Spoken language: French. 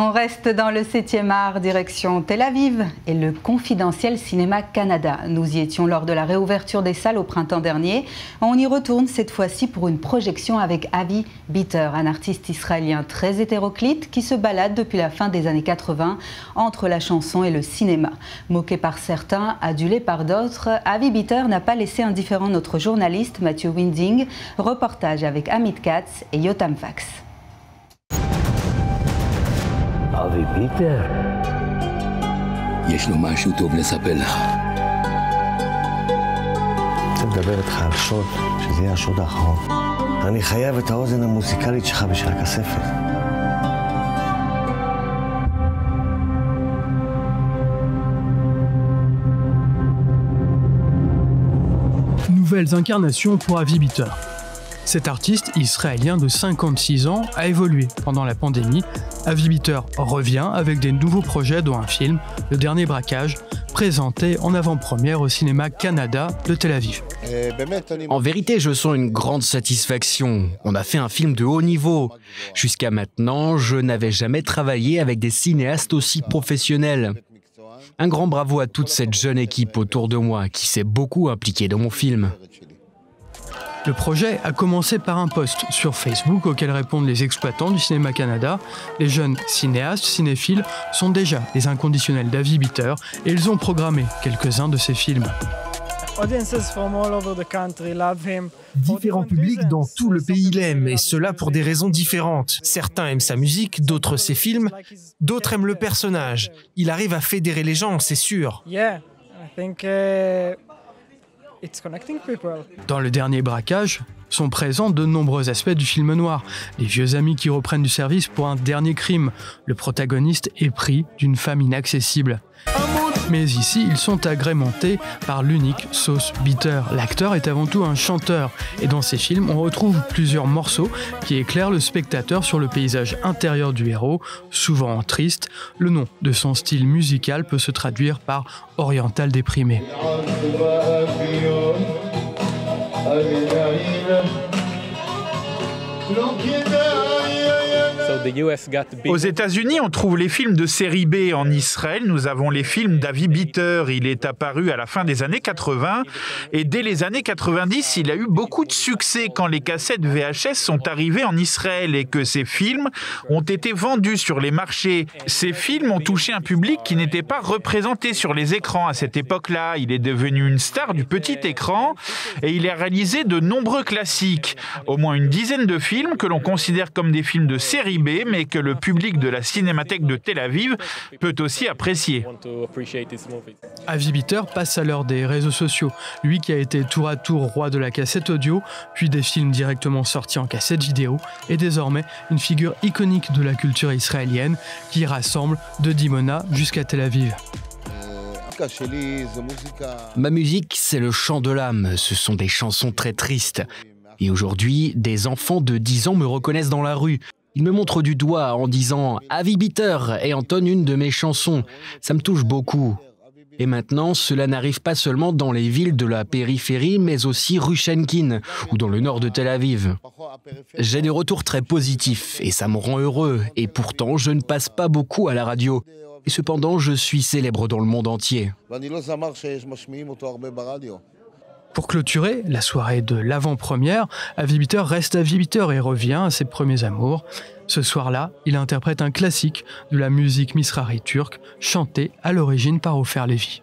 On reste dans le 7e art, direction Tel Aviv et le Confidentiel Cinéma Canada. Nous y étions lors de la réouverture des salles au printemps dernier. On y retourne cette fois-ci pour une projection avec Avi Bitter, un artiste israélien très hétéroclite qui se balade depuis la fin des années 80 entre la chanson et le cinéma. Moqué par certains, adulé par d'autres, Avi Bitter n'a pas laissé indifférent notre journaliste Matthew Winding. Reportage avec Amit Katz et Yotam Fax. אבי ביטר. יש לו משהו טוב לספר לך. אני מדבר איתך על שוד, שזה יהיה השוד האחרון. אני חייב את האוזן המוזיקלית שלך בשביל הכספת. Nouvelles incarnations pour Avi Bitter. Cet artiste israélien de 56 ans a évolué pendant la pandémie. Avi Bitter revient avec des nouveaux projets dont un film, Le Dernier Braquage, présenté en avant-première au cinéma Canada de Tel Aviv. En vérité, je sens une grande satisfaction. On a fait un film de haut niveau. Jusqu'à maintenant, je n'avais jamais travaillé avec des cinéastes aussi professionnels. Un grand bravo à toute cette jeune équipe autour de moi qui s'est beaucoup impliquée dans mon film. Le projet a commencé par un post sur Facebook auquel répondent les exploitants du Cinéma Canada. Les jeunes cinéastes, cinéphiles sont déjà les inconditionnels d'Avi Bitter et ils ont programmé quelques-uns de ses films. Différents publics dans tout le pays l'aiment, et cela pour des raisons différentes. Certains aiment sa musique, d'autres ses films, d'autres aiment le personnage. Il arrive à fédérer les gens, c'est sûr. Dans Le Dernier Braquage sont présents de nombreux aspects du film noir. Les vieux amis qui reprennent du service pour un dernier crime. Le protagoniste est pris d'une femme inaccessible. Mais ici, ils sont agrémentés par l'unique sauce Bitter. L'acteur est avant tout un chanteur. Et dans ces films, on retrouve plusieurs morceaux qui éclairent le spectateur sur le paysage intérieur du héros, souvent triste. Le nom de son style musical peut se traduire par oriental déprimé. Aux États-Unis, on trouve les films de série B. En Israël, nous avons les films d'Avi Bitter. Il est apparu à la fin des années 80 et dès les années 90, il a eu beaucoup de succès quand les cassettes VHS sont arrivées en Israël et que ces films ont été vendus sur les marchés. Ces films ont touché un public qui n'était pas représenté sur les écrans à cette époque-là. Il est devenu une star du petit écran et il a réalisé de nombreux classiques. Au moins une dizaine de films que l'on considère comme des films de série B, mais que le public de la Cinémathèque de Tel Aviv peut aussi apprécier. Avi Bitter passe à l'heure des réseaux sociaux. Lui qui a été tour à tour roi de la cassette audio, puis des films directement sortis en cassette vidéo, est désormais une figure iconique de la culture israélienne qui rassemble de Dimona jusqu'à Tel Aviv. Ma musique, c'est le chant de l'âme. Ce sont des chansons très tristes. Et aujourd'hui, des enfants de 10 ans me reconnaissent dans la rue. Ils me montrent du doigt en disant « Avi Bitter » et entonnent une de mes chansons. Ça me touche beaucoup. Et maintenant, cela n'arrive pas seulement dans les villes de la périphérie, mais aussi rue Shenkin ou dans le nord de Tel Aviv. J'ai des retours très positifs et ça me rend heureux. Et pourtant, je ne passe pas beaucoup à la radio. Et cependant, je suis célèbre dans le monde entier. Pour clôturer la soirée de l'avant-première, Avi Bitter reste Avi Bitter et revient à ses premiers amours. Ce soir-là, il interprète un classique de la musique misrari turque, chanté à l'origine par Ofer Levy.